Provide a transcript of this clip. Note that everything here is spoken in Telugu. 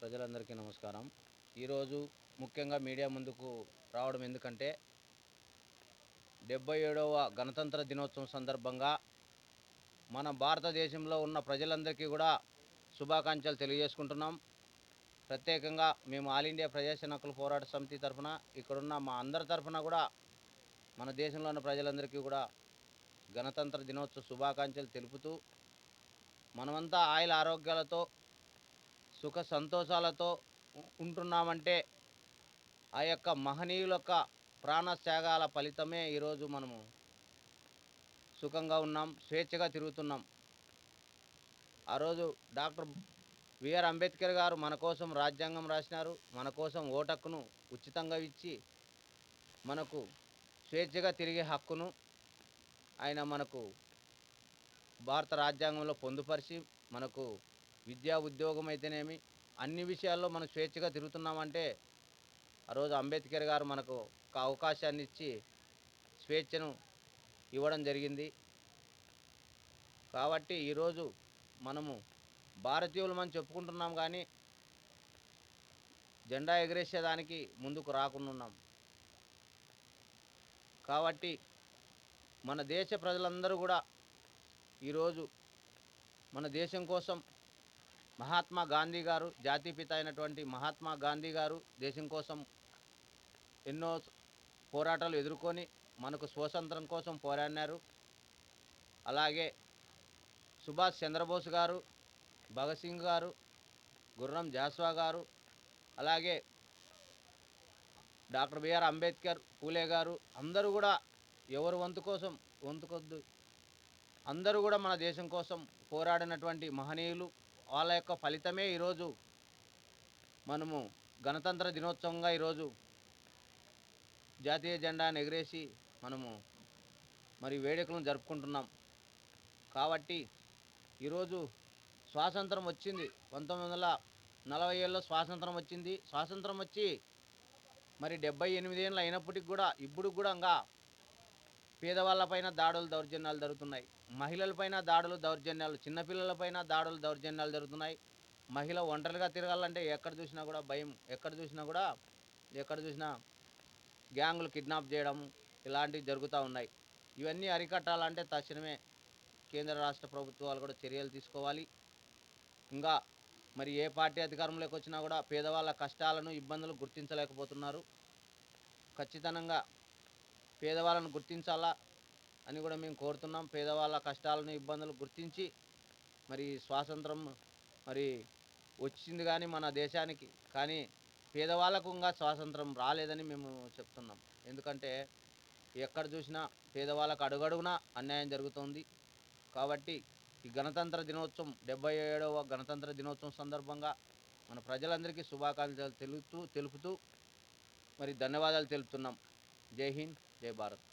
ప్రజలందరికీ నమస్కారం. ఈరోజు ముఖ్యంగా మీడియా ముందుకు రావడం ఎందుకంటే 77వ గణతంత్ర దినోత్సవం సందర్భంగా మన భారతదేశంలో ఉన్న ప్రజలందరికీ కూడా శుభాకాంక్షలు తెలియజేసుకుంటున్నాం. ప్రత్యేకంగా మేము ఆల్ ఇండియా ప్రజాసేన హక్కుల పోరాట సమితి తరఫున ఇక్కడున్న మా అందరి తరఫున కూడా మన దేశంలో ఉన్న ప్రజలందరికీ కూడా గణతంత్ర దినోత్సవ శుభాకాంక్షలు తెలుపుతూ మనమంతా ఆయుల ఆరోగ్యాలతో సుఖ సంతోషాలతో ఉంటున్నామంటే ఆ యొక్క మహనీయుల యొక్క ప్రాణత్యాగాల ఫలితమే ఈరోజు మనము సుఖంగా ఉన్నాం, స్వేచ్ఛగా తిరుగుతున్నాం. ఆ రోజు డాక్టర్ బిఆర్ అంబేద్కర్ గారు మన కోసం రాజ్యాంగం రాసినారు, మన కోసం ఓటు ఉచితంగా ఇచ్చి మనకు స్వేచ్ఛగా తిరిగే హక్కును ఆయన మనకు భారత రాజ్యాంగంలో పొందుపరిచి మనకు విద్యా ఉద్యోగం అయితేనేమి అన్ని విషయాల్లో మనం స్వేచ్ఛగా తిరుగుతున్నామంటే ఆ రోజు అంబేద్కర్ గారు మనకు ఒక అవకాశాన్ని ఇచ్చి స్వేచ్ఛను ఇవ్వడం జరిగింది. కాబట్టి ఈరోజు మనము భారతీయులమని చెప్పుకుంటున్నాం, కానీ జెండా ఎగరేసేదానికి ముందుకు రాకుండా. కాబట్టి మన దేశ ప్రజలందరూ కూడా ఈరోజు మన దేశం కోసం మహాత్మా గాంధీ గారు, జాతిపిత అయినటువంటి మహాత్మా గాంధీ గారు దేశం కోసం ఎన్నో పోరాటాలు ఎదుర్కొని మనకు స్వాతంత్రం కోసం పోరాడినారు. అలాగే సుభాష్ చంద్రబోస్ గారు, భగత్ సింగ్ గారు, గుర్రం జాస్వా గారు, అలాగే డాక్టర్ బిఆర్ అంబేద్కర్, పూలే గారు అందరూ కూడా ఎవరు వంతుకొద్దు అందరూ కూడా మన దేశం కోసం పోరాడినటువంటి మహనీయులు. వాళ్ళ యొక్క ఫలితమే ఈరోజు మనము గణతంత్ర దినోత్సవంగా ఈరోజు జాతీయ జెండాను ఎగరేసి మనము వేడుకలను జరుపుకుంటున్నాం. కాబట్టి ఈరోజు స్వాతంత్రం వచ్చింది, 1947లో స్వాతంత్రం వచ్చింది. స్వాతంత్రం వచ్చి 78 ఏళ్ళు అయినప్పటికి కూడా ఇప్పుడు కూడా ఇంకా పేదవాళ్ళపైన దాడులు దౌర్జన్యాలు జరుగుతున్నాయి, మహిళలపైన దాడులు దౌర్జన్యాలు, చిన్నపిల్లలపైన దాడులు దౌర్జన్యాలు జరుగుతున్నాయి. మహిళ ఒంటరిగా తిరగాలంటే ఎక్కడ చూసినా కూడా భయం, ఎక్కడ చూసినా గ్యాంగులు కిడ్నాప్ చేయడం ఇలాంటివి జరుగుతూ ఉన్నాయి. ఇవన్నీ అరికట్టాలంటే తక్షణమే కేంద్ర రాష్ట్ర ప్రభుత్వాలు కూడా చర్యలు తీసుకోవాలి. ఇంకా ఏ పార్టీ అధికారంలోకి వచ్చినా కూడా పేదవాళ్ళ కష్టాలను ఇబ్బందులు గుర్తించలేకపోతున్నారు. ఖచ్చితంగా పేదవాళ్ళను గుర్తించాలా అని కూడా మేము కోరుతున్నాం. పేదవాళ్ళ కష్టాలను ఇబ్బందులు గుర్తించి స్వాతంత్రం వచ్చింది కానీ మన దేశానికి, కానీ పేదవాళ్ళకు ఇంకా స్వాతంత్రం రాలేదని మేము చెప్తున్నాం. ఎందుకంటే ఎక్కడ చూసినా పేదవాళ్ళకు అడుగడుగునా అన్యాయం జరుగుతుంది. కాబట్టి ఈ గణతంత్ర దినోత్సవం 77వ గణతంత్ర దినోత్సవం సందర్భంగా మన ప్రజలందరికీ శుభాకాంక్షలు తెలుపుతూ ధన్యవాదాలు తెలుపుతున్నాం. జై హింద్, జై భారత్.